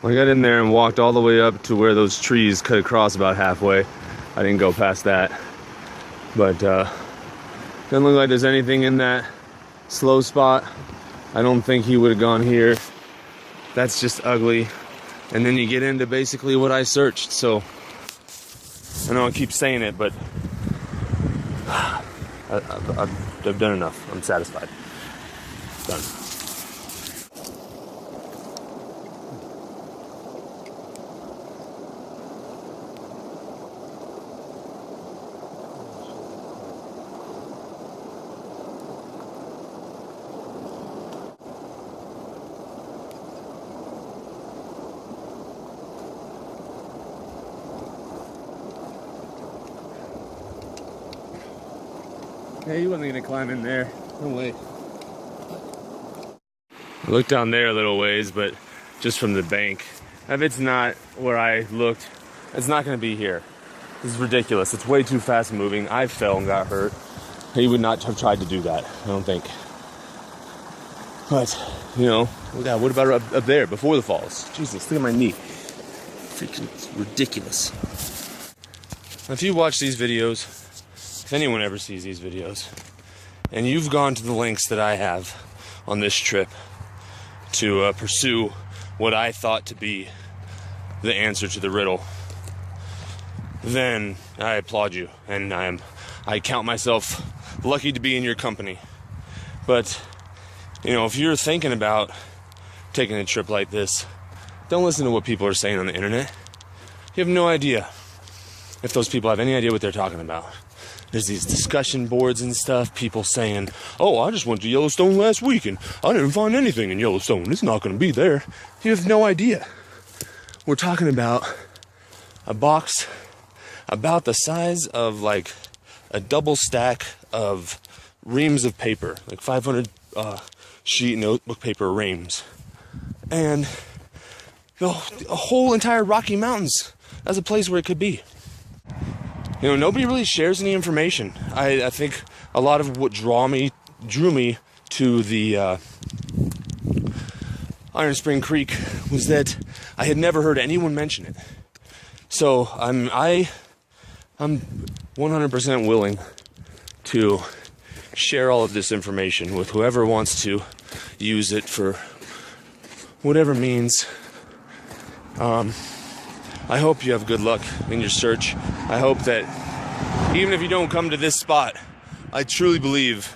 I got in there and walked all the way up to where those trees cut across about halfway. I didn't go past that. But doesn't look like there's anything in that slow spot. I don't think he would have gone here. That's just ugly. And then you get into basically what I searched. So I know I keep saying it, but I've done enough. I'm satisfied. Done. Hey, he wasn't gonna climb in there. No way. I looked down there a little ways, but just from the bank. If it's not where I looked, it's not gonna be here. This is ridiculous. It's way too fast moving. I fell and got hurt. He would not have tried to do that, I don't think. But, you know, what about up there before the falls? Jesus, look at my knee. Freaking ridiculous. If you watch these videos, if anyone ever sees these videos, and you've gone to the lengths that I have on this trip to pursue what I thought to be the answer to the riddle, then I applaud you, and I count myself lucky to be in your company. But, you know, if you're thinking about taking a trip like this, don't listen to what people are saying on the internet. You have no idea if those people have any idea what they're talking about. There's these discussion boards and stuff, people saying, oh, I just went to Yellowstone last week and I didn't find anything in Yellowstone. It's not going to be there. You have no idea. We're talking about a box about the size of like a double stack of reams of paper, like 500 sheet notebook paper reams. And the whole entire Rocky Mountains as a place where it could be. You know, nobody really shares any information. I think a lot of what drew me to the Iron Spring Creek was that I had never heard anyone mention it. So I'm 100% willing to share all of this information with whoever wants to use it for whatever means. I hope you have good luck in your search. I hope that even if you don't come to this spot, I truly believe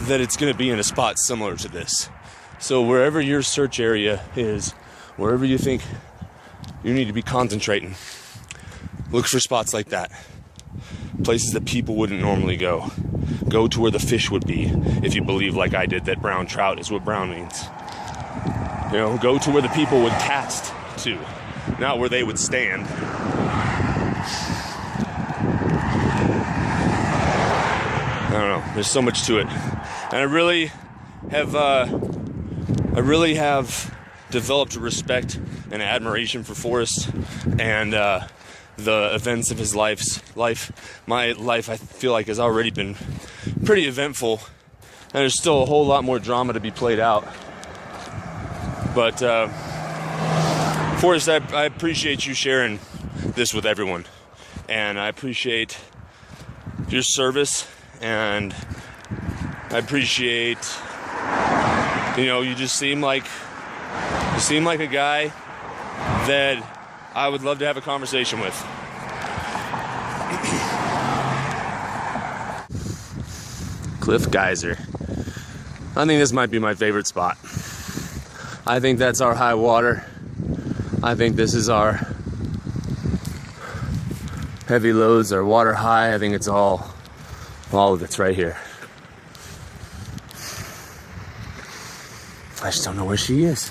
that it's going to be in a spot similar to this. So wherever your search area is, wherever you think you need to be concentrating, look for spots like that. Places that people wouldn't normally go. Go to where the fish would be, if you believe like I did that brown trout is what brown means. You know, go to where the people would cast to. Not where they would stand. I don't know. There's so much to it, and I really have developed a respect and admiration for Forrest and the events of his life. My life, I feel like, has already been pretty eventful, and there's still a whole lot more drama to be played out. But Forrest, I appreciate you sharing this with everyone, and I appreciate your service, and I appreciate, you know, you seem like a guy that I would love to have a conversation with. Cliff Geyser. I think this might be my favorite spot. I think that's our high water. I think this is our heavy lows, our water high. I think it's all of it's right here. I just don't know where she is.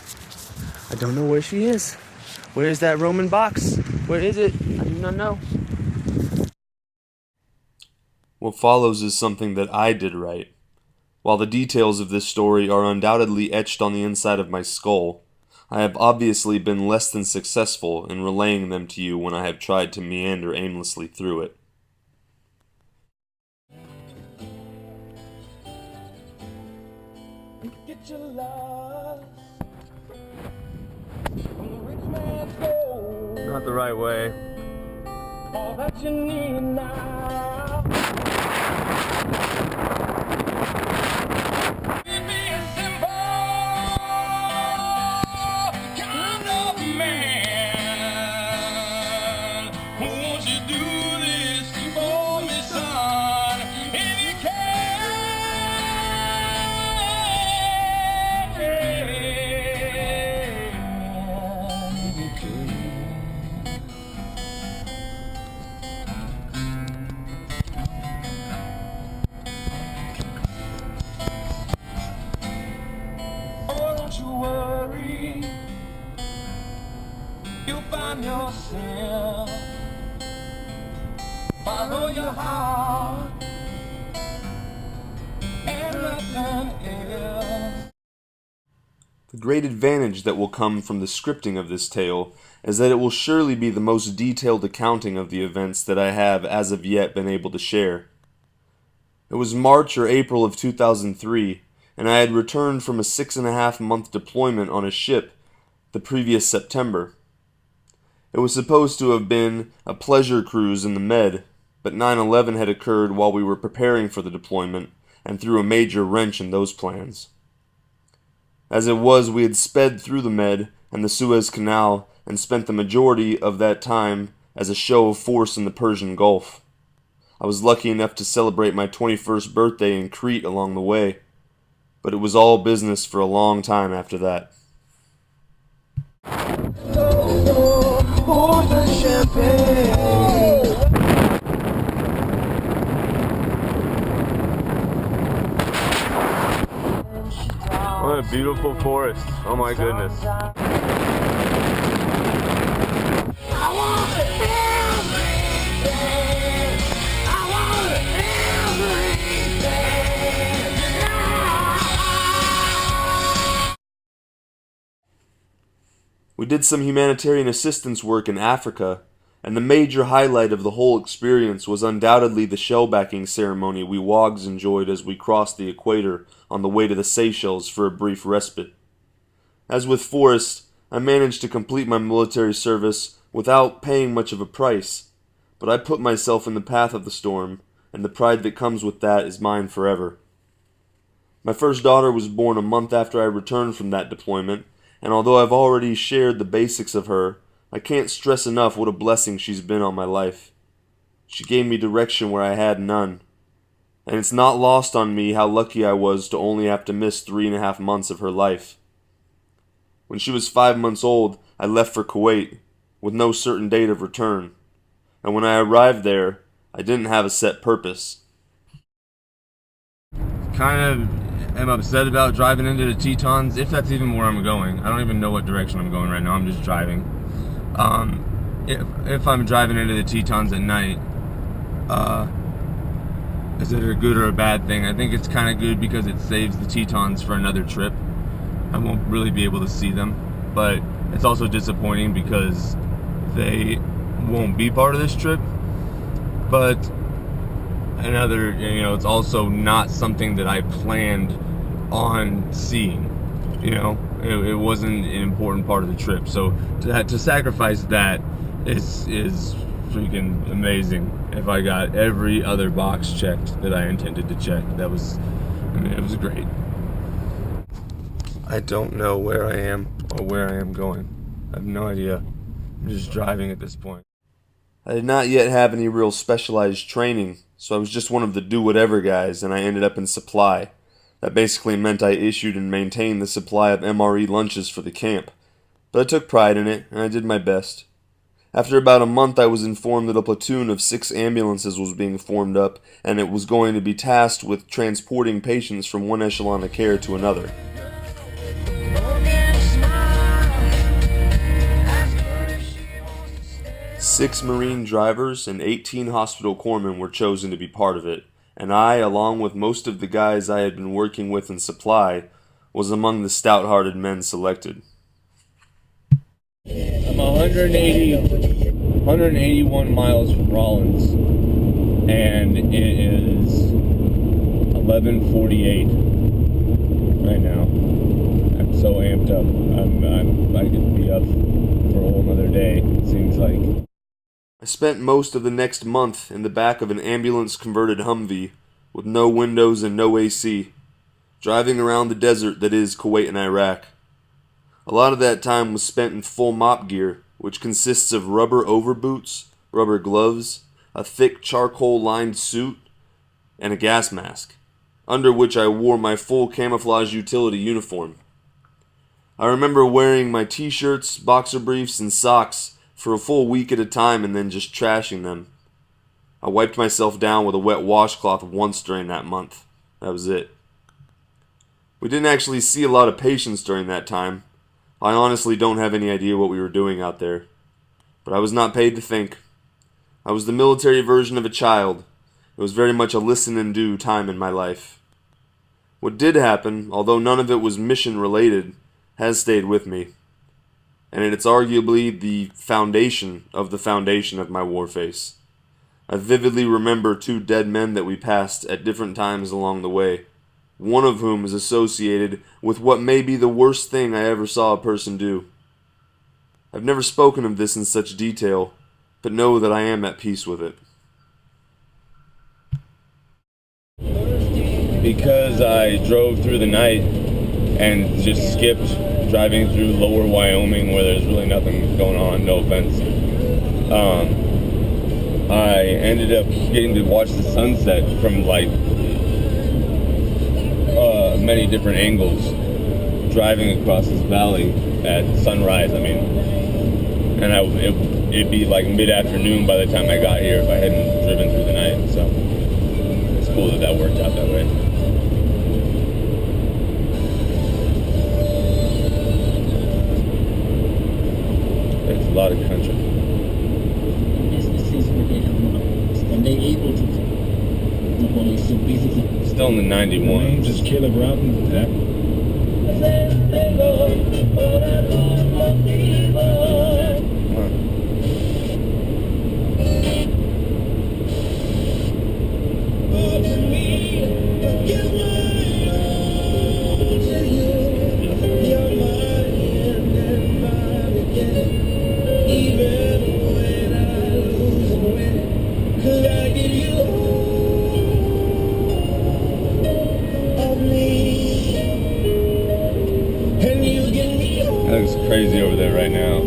I don't know where she is. Where is that Roman box? Where is it? I do not know. What follows is something that I did right. While the details of this story are undoubtedly etched on the inside of my skull, I have obviously been less than successful in relaying them to you when I have tried to meander aimlessly through it. Get your love from the rich man. not the right way. All that you need now. Give me a simple kind of man. Won't you do this for me, son? If you oh, don't you worry, you'll find yourself. Follow your heart and nothing else. The great advantage that will come from the scripting of this tale is that it will surely be the most detailed accounting of the events that I have as of yet been able to share. It was March or April of 2003, and I had returned from a 6.5-month deployment on a ship the previous September. It was supposed to have been a pleasure cruise in the Med, but 9/11 had occurred while we were preparing for the deployment and threw a major wrench in those plans. As it was, we had sped through the Med and the Suez Canal and spent the majority of that time as a show of force in the Persian Gulf. I was lucky enough to celebrate my 21st birthday in Crete along the way, but it was all business for a long time after that. Pour the champagne. What a beautiful forest. Oh my goodness. I want everything. I want everything. We did some humanitarian assistance work in Africa, and the major highlight of the whole experience was undoubtedly the shellbacking ceremony we wogs enjoyed as we crossed the equator on the way to the Seychelles for a brief respite. As with Forrest, I managed to complete my military service without paying much of a price, but I put myself in the path of the storm, and the pride that comes with that is mine forever. My first daughter was born a month after I returned from that deployment, and although I've already shared the basics of her, I can't stress enough what a blessing she's been on my life. She gave me direction where I had none, and it's not lost on me how lucky I was to only have to miss 3.5 months of her life. When she was 5 months old, I left for Kuwait, with no certain date of return, and when I arrived there, I didn't have a set purpose. Kind of am upset about driving into the Tetons, if that's even where I'm going. I don't even know what direction I'm going right now, I'm just driving. If I'm driving into the Tetons at night, is it a good or a bad thing? I think it's kind of good because it saves the Tetons for another trip. I won't really be able to see them, but it's also disappointing because they won't be part of this trip. But it's also not something that I planned on seeing. It wasn't an important part of the trip. So to sacrifice that is freaking amazing. If I got every other box checked that I intended to check, it was great. I don't know where I am or where I am going. I have no idea. I'm just driving at this point. I did not yet have any real specialized training, so I was just one of the do-whatever guys, and I ended up in supply. That basically meant I issued and maintained the supply of MRE lunches for the camp. But I took pride in it, and I did my best. After about a month, I was informed that a platoon of 6 ambulances was being formed up, and it was going to be tasked with transporting patients from one echelon of care to another. 6 Marine drivers and 18 hospital corpsmen were chosen to be part of it, and I, along with most of the guys I had been working with in supply, was among the stout-hearted men selected. I'm 181 miles from Rollins, and it is 11:48 right now. I'm so amped up. I could be up for a whole other day, it seems looks like. I spent most of the next month in the back of an ambulance-converted Humvee with no windows and no AC, driving around the desert that is Kuwait and Iraq. A lot of that time was spent in full mop gear, which consists of rubber overboots, rubber gloves, a thick charcoal-lined suit, and a gas mask, under which I wore my full camouflage utility uniform. I remember wearing my t-shirts, boxer briefs, and socks for a full week at a time and then just trashing them. I wiped myself down with a wet washcloth once during that month. That was it. We didn't actually see a lot of patients during that time. I honestly don't have any idea what we were doing out there. But I was not paid to think. I was the military version of a child. It was very much a listen and do time in my life. What did happen, although none of it was mission related, has stayed with me. And it's arguably the foundation of my war face. I vividly remember 2 dead men that we passed at different times along the way, one of whom is associated with what may be the worst thing I ever saw a person do. I've never spoken of this in such detail, but know that I am at peace with it. Because I drove through the night and just skipped driving through lower Wyoming where there's really nothing going on, no offense. I ended up getting to watch the sunset from like many different angles, driving across this valley at sunrise. I mean, and it'd be like mid-afternoon by the time I got here if I hadn't driven through the night. So it's cool that worked out that way. It's a lot of country. Businesses where they have monopolies, and they're able to monopolies. So basically, Still in the 91. Just Killer Broughton. Yeah. That looks crazy over there right now.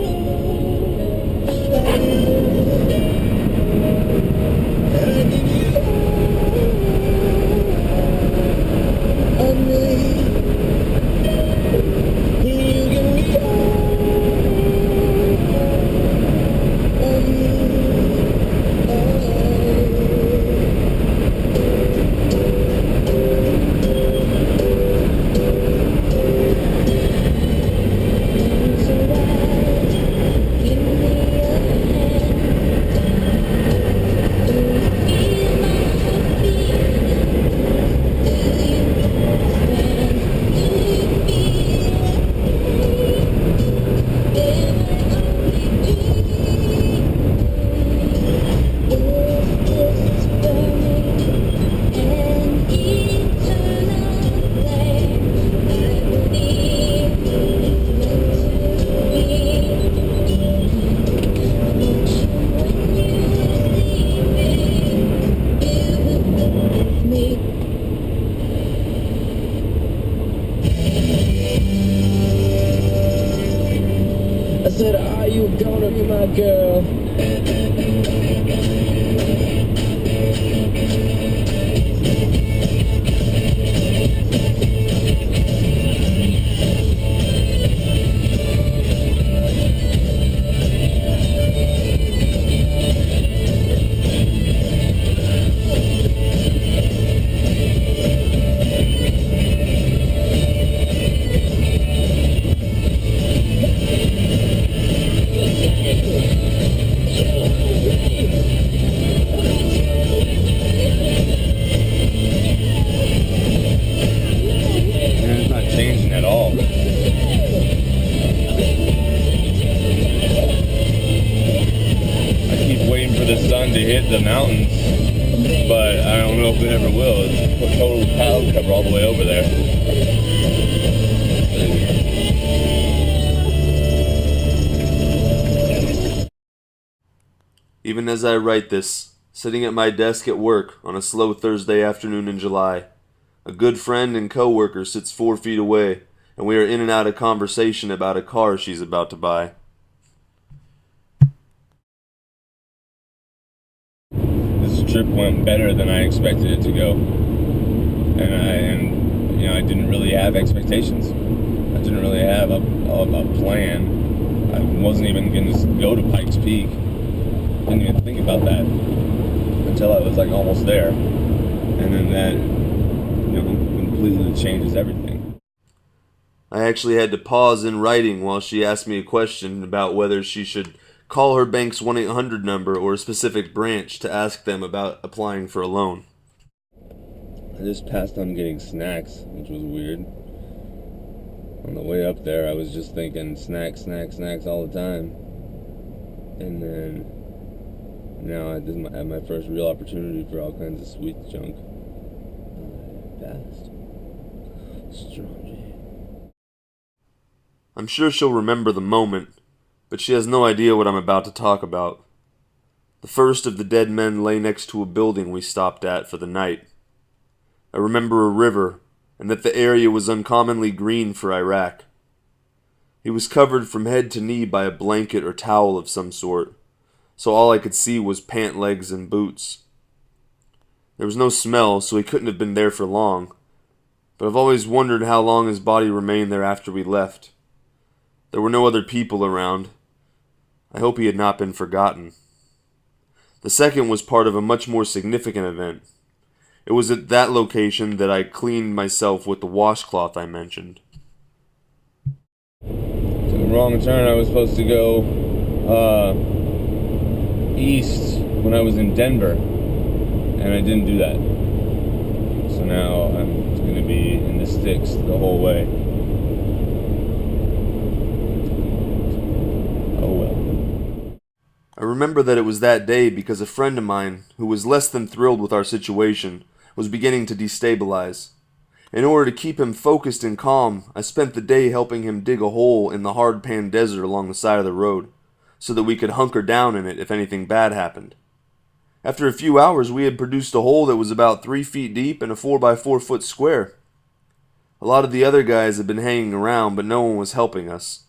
I said, are you gonna be my girl? It's not changing at all. I keep waiting for the sun to hit the mountains, but I don't know if it ever will. It's total cloud cover all the way over there. Even as I write this, sitting at my desk at work on a slow Thursday afternoon in July, a good friend and co-worker sits 4 feet away, and we are in and out of conversation about a car she's about to buy. This trip went better than I expected it to go. And I didn't really have expectations. I didn't really have a plan. I wasn't even going to go to Pikes Peak. Didn't even think about that until I was like almost there. And then that, completely changes everything. I actually had to pause in writing while she asked me a question about whether she should call her bank's 1-800 number or a specific branch to ask them about applying for a loan. I just passed on getting snacks, which was weird. On the way up there, I was just thinking snacks all the time. And then now I didn't have my first real opportunity for all kinds of sweet junk. I passed. Strong J. I'm sure she'll remember the moment, but she has no idea what I'm about to talk about. The first of the dead men lay next to a building we stopped at for the night. I remember a river, and that the area was uncommonly green for Iraq. He was covered from head to knee by a blanket or towel of some sort, so all I could see was pant legs and boots. There was no smell, so he couldn't have been there for long, but I've always wondered how long his body remained there after we left. There were no other people around. I hope he had not been forgotten. The second was part of a much more significant event. It was at that location that I cleaned myself with the washcloth I mentioned. Took a wrong turn. I was supposed to go east when I was in Denver, and I didn't do that. So now I'm going to be in the sticks the whole way. Oh well. I remember that it was that day because a friend of mine, who was less than thrilled with our situation, was beginning to destabilize. In order to keep him focused and calm, I spent the day helping him dig a hole in the hard-pan desert along the side of the road, so that we could hunker down in it if anything bad happened. After a few hours, we had produced a hole that was about 3 feet deep and a 4x4 foot square. A lot of the other guys had been hanging around, but no one was helping us.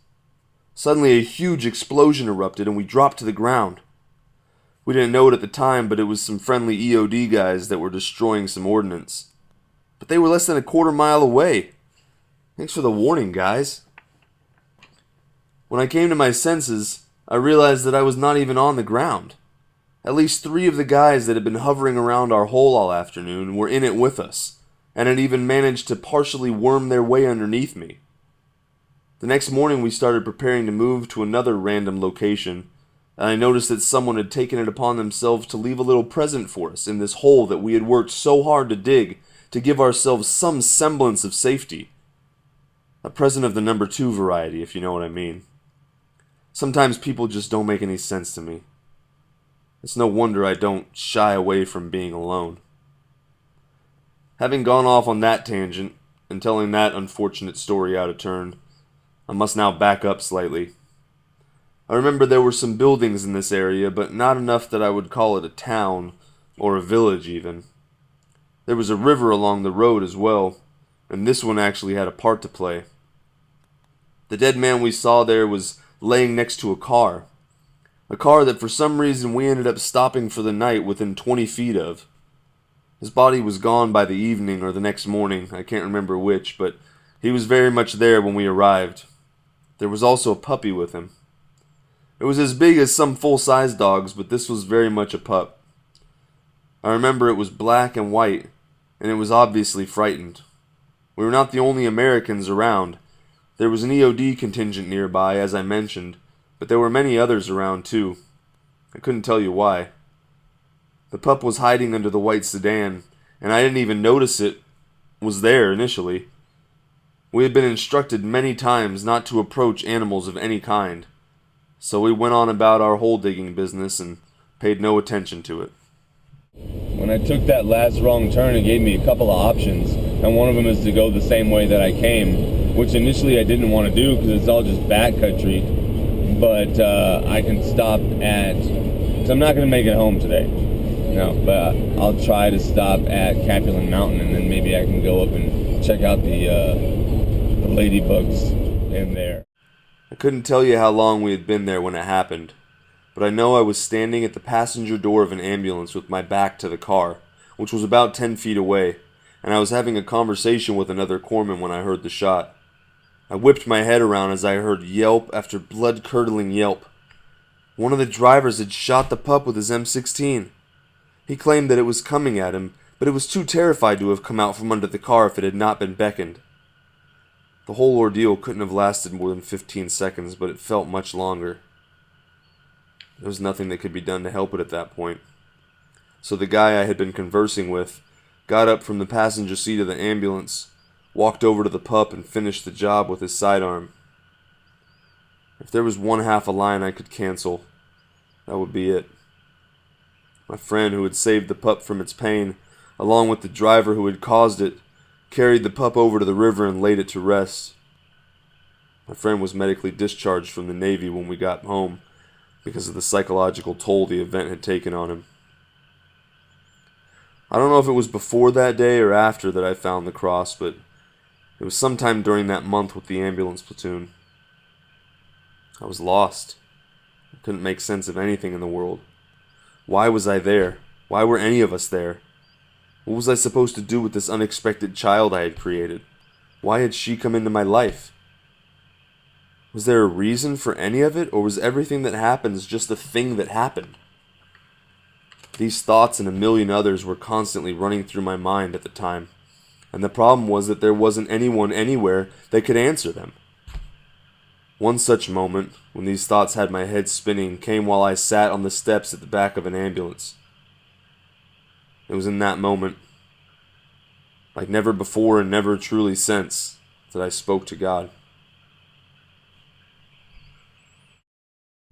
Suddenly a huge explosion erupted and we dropped to the ground. We didn't know it at the time, but it was some friendly EOD guys that were destroying some ordnance. But they were less than a quarter mile away. Thanks for the warning, guys. When I came to my senses, I realized that I was not even on the ground. At least 3 of the guys that had been hovering around our hole all afternoon were in it with us, and had even managed to partially worm their way underneath me. The next morning we started preparing to move to another random location, and I noticed that someone had taken it upon themselves to leave a little present for us in this hole that we had worked so hard to dig to give ourselves some semblance of safety. A present of the number 2 variety, if you know what I mean. Sometimes people just don't make any sense to me. It's no wonder I don't shy away from being alone. Having gone off on that tangent, and telling that unfortunate story out of turn, I must now back up slightly. I remember there were some buildings in this area, but not enough that I would call it a town, or a village even. There was a river along the road as well, and this one actually had a part to play. The dead man we saw there was laying next to a car that for some reason we ended up stopping for the night within 20 feet of. His body was gone by the evening or the next morning, I can't remember which, but he was very much there when we arrived. There was also a puppy with him. It was as big as some full-size dogs, but this was very much a pup. I remember it was black and white, and it was obviously frightened. We were not the only Americans around. There was an EOD contingent nearby, as I mentioned, but there were many others around too. I couldn't tell you why. The pup was hiding under the white sedan, and I didn't even notice it was there initially. We had been instructed many times not to approach animals of any kind, so we went on about our hole digging business and paid no attention to it. When I took that last wrong turn, it gave me a couple of options, and one of them is to go the same way that I came, which initially I didn't want to do because it's all just backcountry, but I can stop at because I'm not going to make it home today. No, but I'll try to stop at Capulan Mountain, and then maybe I can go up and check out the ladybugs in there. I couldn't tell you how long we had been there when it happened, but I know I was standing at the passenger door of an ambulance with my back to the car, which was about 10 feet away, and I was having a conversation with another corpsman when I heard the shot. I whipped my head around as I heard yelp after blood-curdling yelp. One of the drivers had shot the pup with his M16. He claimed that it was coming at him, but it was too terrified to have come out from under the car if it had not been beckoned. The whole ordeal couldn't have lasted more than 15 seconds, but it felt much longer. There was nothing that could be done to help it at that point. So the guy I had been conversing with got up from the passenger seat of the ambulance, walked over to the pup, and finished the job with his sidearm. If there was one half a line I could cancel, that would be it. My friend who had saved the pup from its pain, along with the driver who had caused it, carried the pup over to the river and laid it to rest. My friend was medically discharged from the Navy when we got home because of the psychological toll the event had taken on him. I don't know if it was before that day or after that I found the cross, but it was sometime during that month with the ambulance platoon. I was lost. I couldn't make sense of anything in the world. Why was I there? Why were any of us there? What was I supposed to do with this unexpected child I had created? Why had she come into my life? Was there a reason for any of it, or was everything that happens just a thing that happened? These thoughts and a million others were constantly running through my mind at the time, and the problem was that there wasn't anyone anywhere that could answer them. One such moment, when these thoughts had my head spinning, came while I sat on the steps at the back of an ambulance. It was in that moment, like never before and never truly since, that I spoke to God.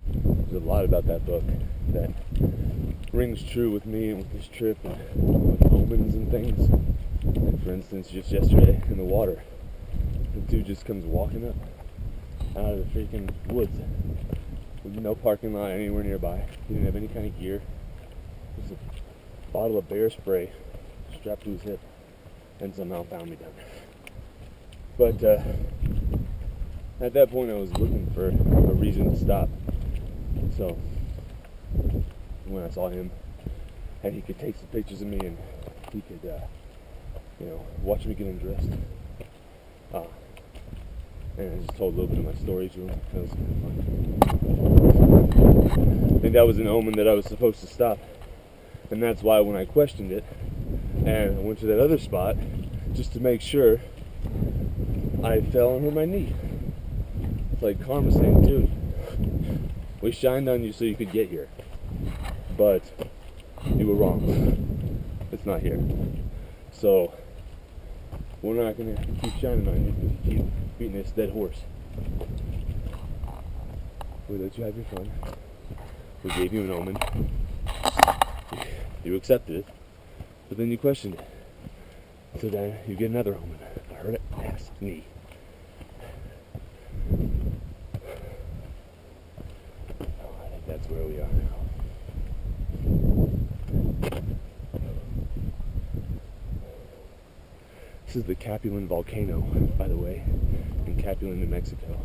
There's a lot about that book that rings true with me and with this trip and with omens and things. Like for instance, just yesterday in the water, the dude just comes walking up out of the freaking woods with no parking lot anywhere nearby. He didn't have any kind of gear. Just a bottle of bear spray strapped to his hip, and somehow found me down there. But at that point I was looking for a reason to stop. So when I saw him and he could take some pictures of me and he could watch me get undressed, and I just told a little bit of my story to him. That was kind of fun. I think that was an omen that I was supposed to stop. And that's why when I questioned it, and I went to that other spot, just to make sure, I fell and hurt my knee. It's like karma saying, dude, we shined on you so you could get here. But you were wrong. It's not here. So, we're not going to keep shining on you because you keep beating this dead horse. We let you have your fun. We gave you an omen. You accepted it, but then you questioned it. So then you get another omen. I heard it, ass, knee. I think that's where we are now. This is the Capulan volcano, by the way, in Capulan, New Mexico.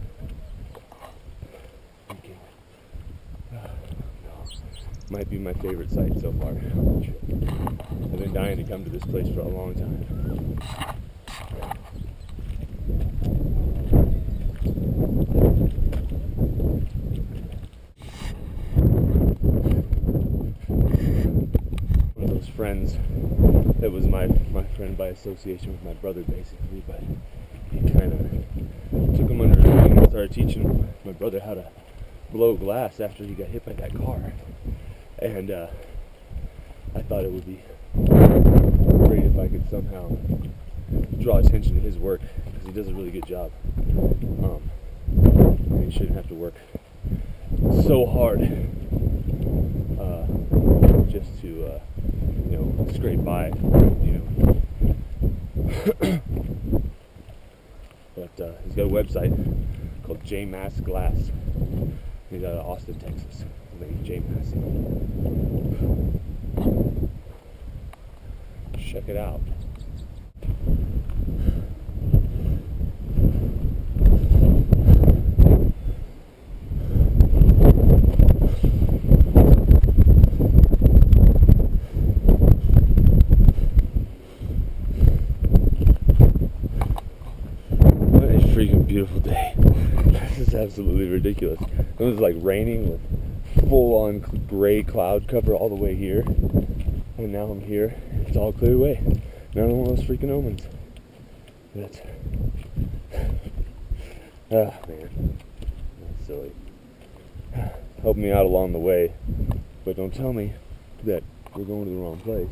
Might be my favorite site so far on the trip. I've been dying to come to this place for a long time. One of those friends that was my friend by association with my brother, basically, but he kind of took him under his wing and started teaching my brother how to blow glass after he got hit by that car. And I thought it would be great if I could somehow draw attention to his work, because he does a really good job. And he shouldn't have to work so hard just to scrape by, But he's got a website called JMass Glass. He's out of Austin, Texas. His name's Jay Massey. Check it out. What a freaking beautiful day. This is absolutely ridiculous. It was like raining with full-on gray cloud cover all the way here. And now I'm here. It's all cleared away. None of those freaking omens. But, man. That's silly. Help me out along the way. But don't tell me that we're going to the wrong place.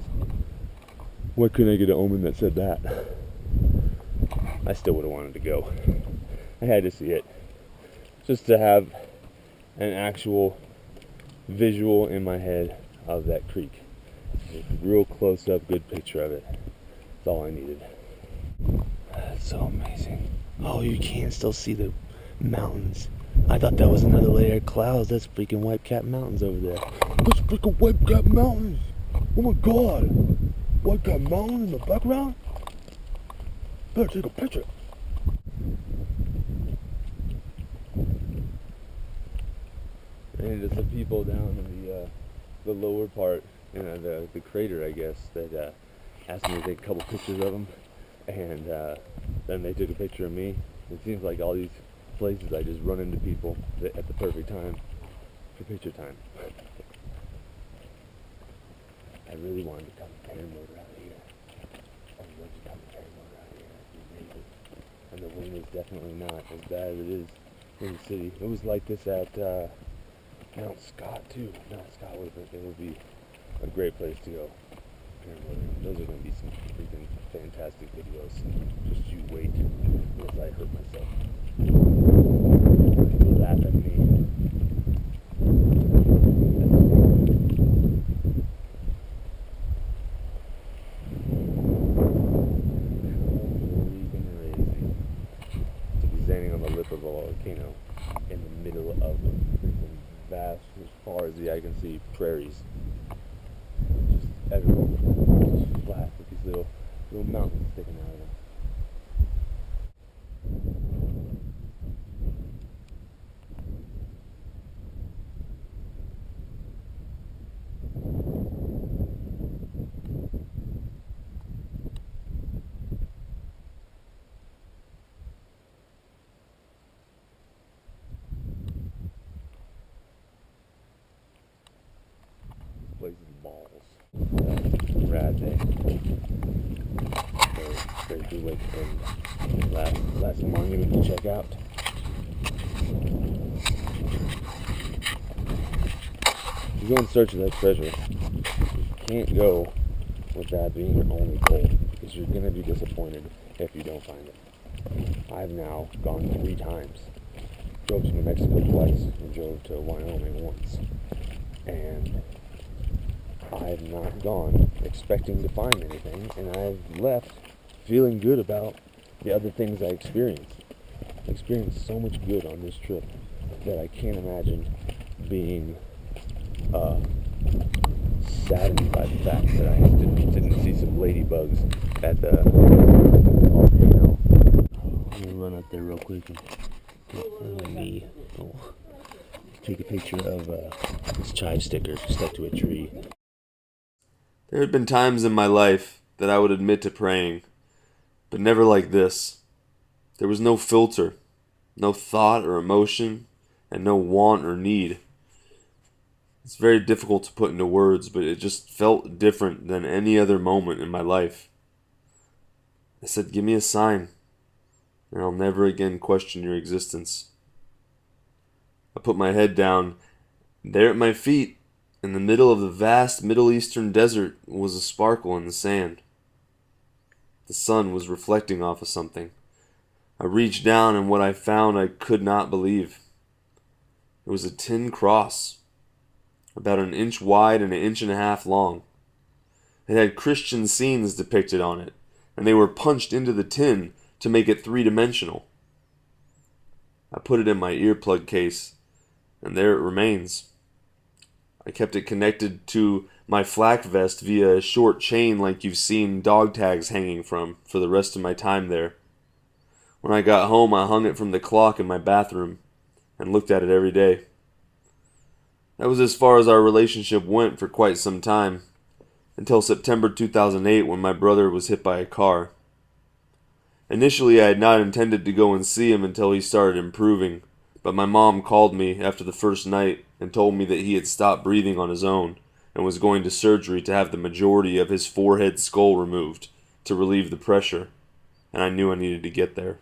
Why couldn't I get an omen that said that? I still would have wanted to go. I had to see it. Just to have an actual visual in my head of that creek. Just a real close-up, good picture of it. That's all I needed. That's so amazing. Oh, you can still see the mountains. I thought that was another layer of clouds. That's freaking White Cap Mountains over there. That's freaking White Cap Mountains. Oh my God. White Cap Mountain in the background? Better take a picture. And it's the people down in the lower part, the crater, I guess, that asked me to take a couple pictures of them, and then they took a picture of me. It seems like all these places I just run into people at the perfect time for picture time. I really wanted to come paramotor out here. I would love to come paramotor out here. It'd be amazing. And the wind is definitely not as bad as it is in the city. It was like this at Mount Scott too. Mount Scott would be a great place to go. Those are going to be some freaking fantastic videos. Just you wait unless I hurt myself. People laugh at me. To be standing on the lip of a volcano in the middle of freaking vast, as far as the eye can see, prairies. Just everywhere. Just flat with these little mountains sticking out of them. Place is balls. Rad day. Very good way to end last monument to check out. If you go in search of that treasure, you can't go with that being your only goal, because you're going to be disappointed if you don't find it. I've now gone 3 times. Drove to New Mexico twice and drove to Wyoming once. And I've not gone expecting to find anything, and I've left feeling good about the other things I experienced. I experienced so much good on this trip that I can't imagine being saddened by the fact that I didn't see some ladybugs at the volcano. I'm gonna run up there real quick and let me take a picture of this chive sticker stuck to a tree. There had been times in my life that I would admit to praying, but never like this. There was no filter, no thought or emotion, and no want or need. It's very difficult to put into words, but it just felt different than any other moment in my life. I said, give me a sign, and I'll never again question your existence. I put my head down. There at my feet, in the middle of the vast Middle Eastern desert, was a sparkle in the sand. The sun was reflecting off of something. I reached down, and what I found I could not believe. It was a tin cross, about 1 inch wide and 1.5 inches long. It had Christian scenes depicted on it, and they were punched into the tin to make it 3-dimensional. I put it in my earplug case, and there it remains. I kept it connected to my flak vest via a short chain like you've seen dog tags hanging from for the rest of my time there. When I got home, I hung it from the clock in my bathroom and looked at it every day. That was as far as our relationship went for quite some time, until September 2008 when my brother was hit by a car. Initially, I had not intended to go and see him until he started improving, but my mom called me after the first night and told me that he had stopped breathing on his own and was going to surgery to have the majority of his forehead skull removed to relieve the pressure, and I knew I needed to get there.